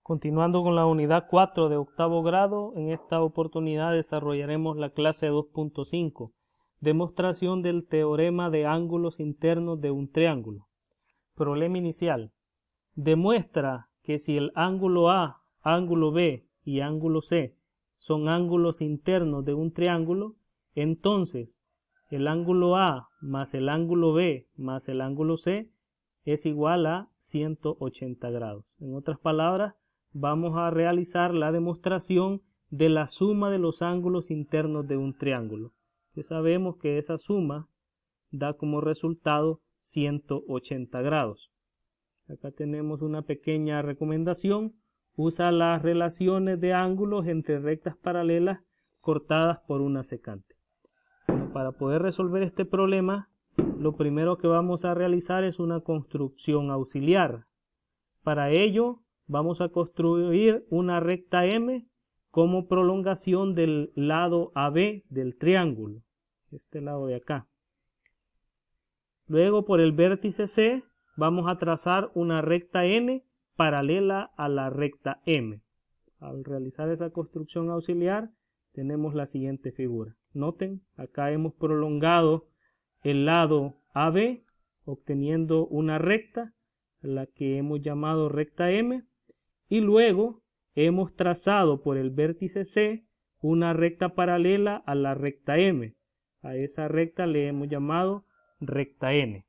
Continuando con la unidad 4 de octavo grado, en esta oportunidad desarrollaremos la clase 2.5, demostración del teorema de ángulos internos de un triángulo. Problema inicial. Demuestra que si el ángulo A, ángulo B y ángulo C son ángulos internos de un triángulo, entonces el ángulo A más el ángulo B más el ángulo C es igual a 180 grados. En otras palabras, vamos a realizar la demostración de la suma de los ángulos internos de un triángulo. Que sabemos que esa suma da como resultado 180 grados. Acá tenemos una pequeña recomendación. Usa las relaciones de ángulos entre rectas paralelas cortadas por una secante. Bueno, para poder resolver este problema, lo primero que vamos a realizar es una construcción auxiliar. Para ello, vamos a construir una recta M como prolongación del lado AB del triángulo, este lado de acá. Luego, por el vértice C, vamos a trazar una recta N paralela a la recta M. Al realizar esa construcción auxiliar, tenemos la siguiente figura. Noten, acá hemos prolongado el lado AB, obteniendo una recta, la que hemos llamado recta M, y luego hemos trazado por el vértice C una recta paralela a la recta M. A esa recta le hemos llamado recta N.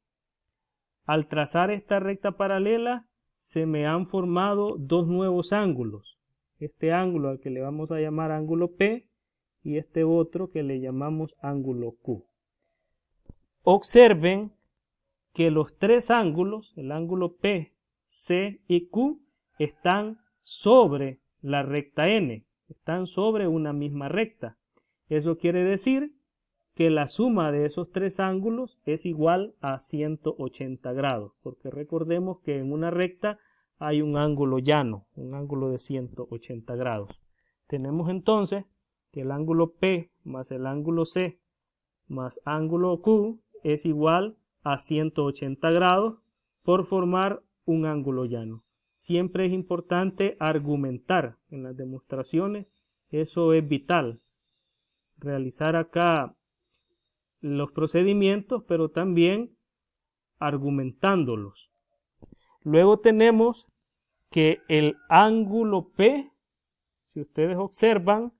Al trazar esta recta paralela, se me han formado dos nuevos ángulos. Este ángulo al que le vamos a llamar ángulo P y este otro que le llamamos ángulo Q. Observen que los tres ángulos, el ángulo P, C y Q, están sobre la recta N, están sobre una misma recta. Eso quiere decir que la suma de esos tres ángulos es igual a 180 grados, porque recordemos que en una recta hay un ángulo llano, un ángulo de 180 grados. Tenemos entonces que el ángulo P más el ángulo C más ángulo Q es igual a 180 grados por formar un ángulo llano. Siempre es importante argumentar en las demostraciones, eso es vital. Realizar acá los procedimientos, pero también argumentándolos. Luego tenemos que el ángulo P, si ustedes observan,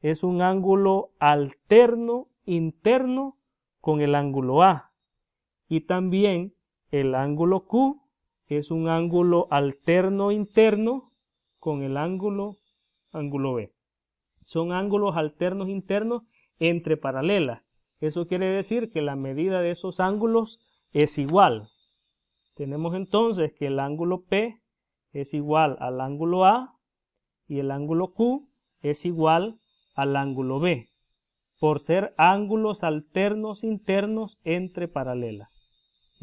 es un ángulo alterno interno con el ángulo A. Y también el ángulo Q es un ángulo alterno interno con el ángulo B. Son ángulos alternos internos entre paralelas. Eso quiere decir que la medida de esos ángulos es igual. Tenemos entonces que el ángulo P es igual al ángulo A y el ángulo Q es igual al ángulo B, por ser ángulos alternos internos entre paralelas.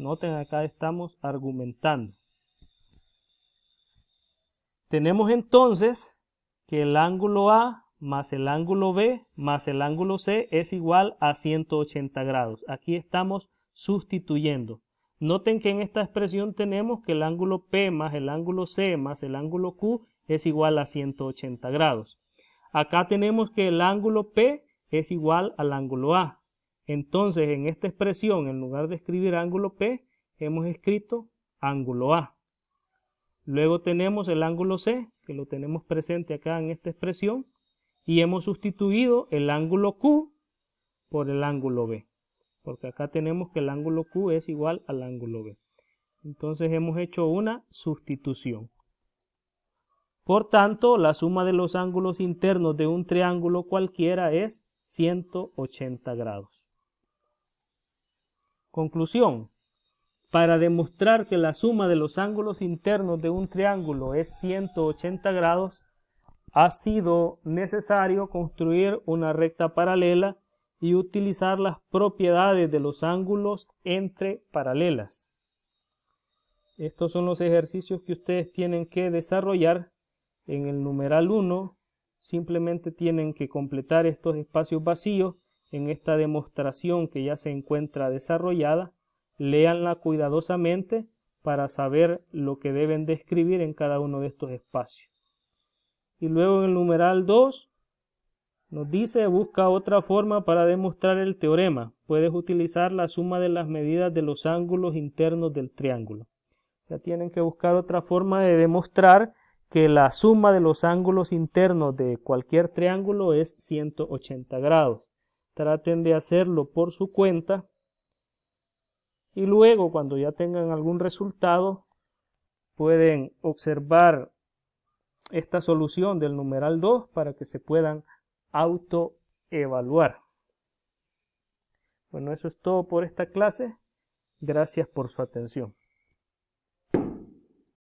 Noten, acá estamos argumentando. Tenemos entonces que el ángulo A más el ángulo B más el ángulo C es igual a 180 grados. Aquí estamos sustituyendo. Noten que en esta expresión tenemos que el ángulo P más el ángulo C más el ángulo Q es igual a 180 grados. Acá tenemos que el ángulo P es igual al ángulo A. Entonces, en esta expresión, en lugar de escribir ángulo P, hemos escrito ángulo A. Luego tenemos el ángulo C, que lo tenemos presente acá en esta expresión, y hemos sustituido el ángulo Q por el ángulo B, porque acá tenemos que el ángulo Q es igual al ángulo B. Entonces hemos hecho una sustitución. Por tanto, la suma de los ángulos internos de un triángulo cualquiera es 180 grados. Conclusión. Para demostrar que la suma de los ángulos internos de un triángulo es 180 grados, ha sido necesario construir una recta paralela y utilizar las propiedades de los ángulos entre paralelas. Estos son los ejercicios que ustedes tienen que desarrollar. En el numeral 1 simplemente tienen que completar estos espacios vacíos en esta demostración que ya se encuentra desarrollada. Léanla cuidadosamente para saber lo que deben de escribir en cada uno de estos espacios. Y luego en el numeral 2 nos dice busca otra forma para demostrar el teorema. Puedes utilizar la suma de las medidas de los ángulos internos del triángulo. Ya tienen que buscar otra forma de demostrar que la suma de los ángulos internos de cualquier triángulo es 180 grados. Traten de hacerlo por su cuenta y luego cuando ya tengan algún resultado pueden observar esta solución del numeral 2 para que se puedan autoevaluar. Bueno, eso es todo por esta clase. Gracias por su atención.